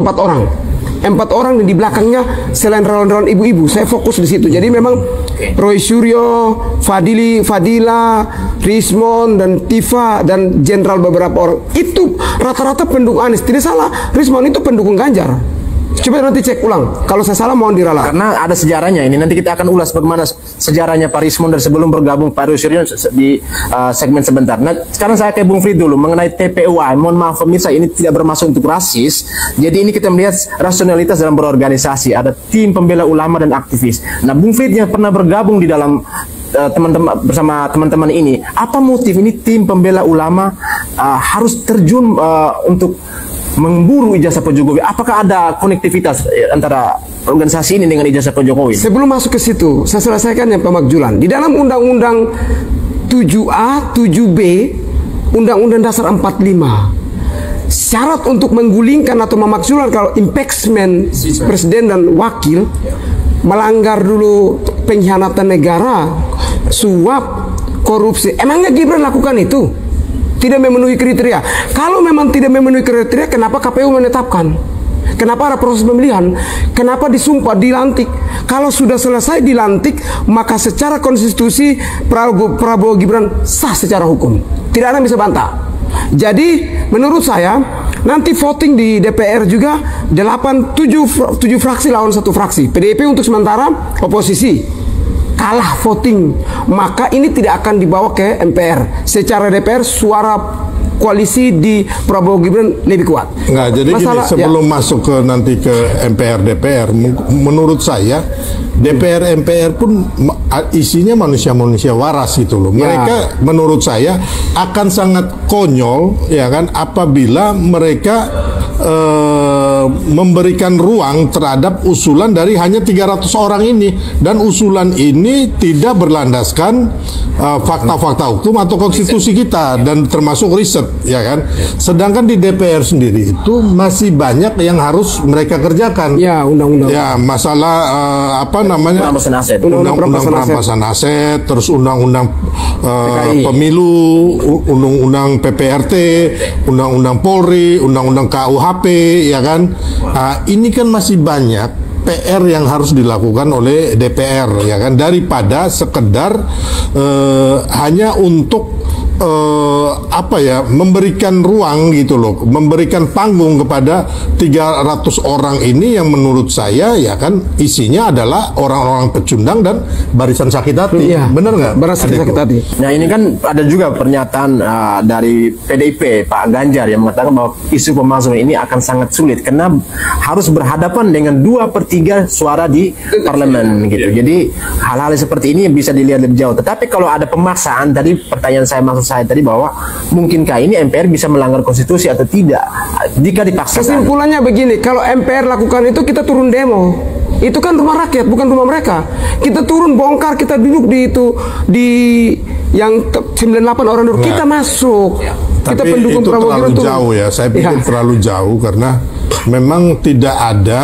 empat orang dan di belakangnya selain relawan-relawan ibu-ibu, saya fokus di situ. Jadi memang Roy Suryo, Fadila, Rismon dan Tifa dan jenderal beberapa orang itu rata-rata pendukung Anies. Tidak salah, Rismon itu pendukung Ganjar. Coba nanti cek ulang. Kalau saya salah mohon diralat. Karena ada sejarahnya ini. Nanti kita akan ulas bagaimana sejarahnya Pak Rismon dari sebelum bergabung Pak Roy Suryo di segmen sebentar. Nah, sekarang saya ke Bung Frit dulu mengenai TPUA. Mohon maaf pemirsa, ini tidak bermaksud untuk rasis. Jadi ini kita melihat rasionalitas dalam berorganisasi. Ada tim pembela ulama dan aktivis. Nah, Bung Frit yang pernah bergabung di dalam teman-teman bersama teman-teman ini, apa motif ini tim pembela ulama harus terjun untuk memburu ijazah Pak Jokowi? Apakah ada konektivitas antara organisasi ini dengan ijazah Pak Jokowi? Sebelum masuk ke situ, saya selesaikan yang pemakzulan. Di dalam Undang-Undang 7A, 7B, Undang-Undang Dasar 45, syarat untuk menggulingkan atau memakzulan kalau impeachment presiden dan wakil melanggar dulu pengkhianatan negara, suap, korupsi. Emangnya Gibran lakukan itu? Tidak memenuhi kriteria. Kalau memang tidak memenuhi kriteria, kenapa KPU menetapkan? Kenapa ada proses pemilihan? Kenapa disumpah, dilantik? Kalau sudah selesai dilantik, maka secara konstitusi Prabowo Gibran sah secara hukum. Tidak ada yang bisa bantah. Jadi menurut saya nanti voting di DPR juga 7 fraksi lawan 1 fraksi. PDIP untuk sementara oposisi. Kalah voting, maka ini tidak akan dibawa ke MPR. Secara DPR suara koalisi di Prabowo Gibran lebih kuat. Enggak, jadi masalah, gini, sebelum masuk ke nanti ke MPR DPR, menurut saya DPR MPR pun isinya manusia-manusia waras gitu loh. Mereka menurut saya akan sangat konyol ya kan apabila mereka memberikan ruang terhadap usulan dari hanya 300 orang ini, dan usulan ini tidak berlandaskan fakta-fakta hukum atau konstitusi kita dan termasuk riset ya kan. Sedangkan di DPR sendiri itu masih banyak yang harus mereka kerjakan. Ya, undang-undang. Ya, masalah apa namanya? Undang-undang perampasan aset, terus undang-undang pemilu, undang-undang PPRT, undang-undang Polri, undang-undang KUHP ya kan. Ini kan masih banyak PR yang harus dilakukan oleh DPR ya kan, daripada sekedar hanya untuk apa ya, memberikan ruang gitu loh, memberikan panggung kepada 300 orang ini yang menurut saya ya kan isinya adalah orang-orang pecundang dan barisan sakit hati. Iya, benar nggak? Barisan sakit hati. Nah ini kan ada juga pernyataan dari PDIP Pak Ganjar yang mengatakan bahwa isu pemalsuan ini akan sangat sulit karena harus berhadapan dengan 2/3 suara di parlemen gitu. Jadi hal-hal seperti ini bisa dilihat lebih jauh. Tetapi kalau ada pemaksaan, tadi pertanyaan saya maksud saya tadi bahwa mungkinkah ini MPR bisa melanggar konstitusi atau tidak jika dipaksakan? Kesimpulannya begini, kalau MPR lakukan itu kita turun demo. Itu kan rumah rakyat, bukan rumah mereka. Kita turun bongkar, kita duduk di itu di yang 98 orang dulu, kita masuk. Kita Tapi pendukung itu Prabowo terlalu jauh ya. Saya pikir terlalu jauh karena memang tidak ada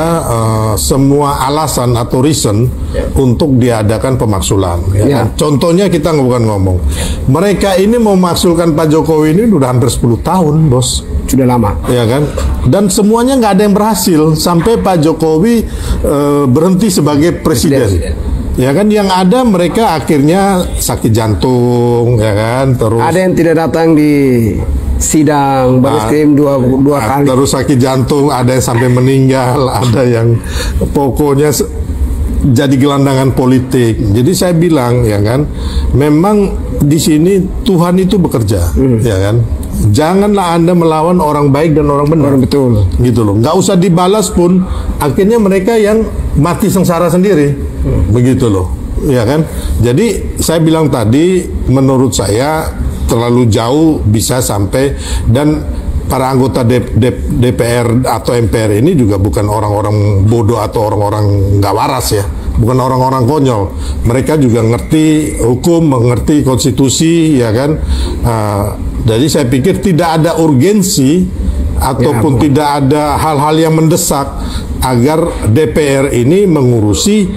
semua alasan atau reason untuk diadakan pemaksulan. Ya kan? Contohnya kita bukan ngomong. Mereka ini mau memaksulkan Pak Jokowi ini udah hampir 10 tahun, bos. Sudah lama. Ya kan? Dan semuanya nggak ada yang berhasil sampai Pak Jokowi berhenti sebagai presiden. Ya kan, yang ada mereka akhirnya sakit jantung, ya kan, terus ada yang tidak datang di sidang Barreskrim dua kali. Terus sakit jantung, ada yang sampai meninggal, ada yang pokoknya jadi gelandangan politik. Jadi saya bilang ya kan, memang di sini Tuhan itu bekerja, ya kan. Janganlah Anda melawan orang baik dan orang benar. Betul. Gitu loh. Nggak usah dibalas pun, akhirnya mereka yang mati sengsara sendiri. Begitu loh. Ya kan? Jadi saya bilang tadi, menurut saya terlalu jauh bisa sampai, dan para anggota DPR atau MPR ini juga bukan orang-orang bodoh atau orang-orang nggak waras ya. Bukan orang-orang konyol. Mereka juga ngerti hukum, mengerti konstitusi, ya kan. Jadi saya pikir tidak ada urgensi ataupun tidak ada hal-hal yang mendesak agar DPR ini mengurusi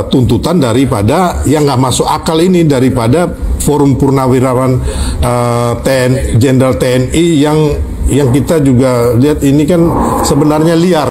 tuntutan daripada yang nggak masuk akal ini, daripada Forum Purnawirawan Jenderal TNI yang yang kita juga lihat ini kan sebenarnya liar.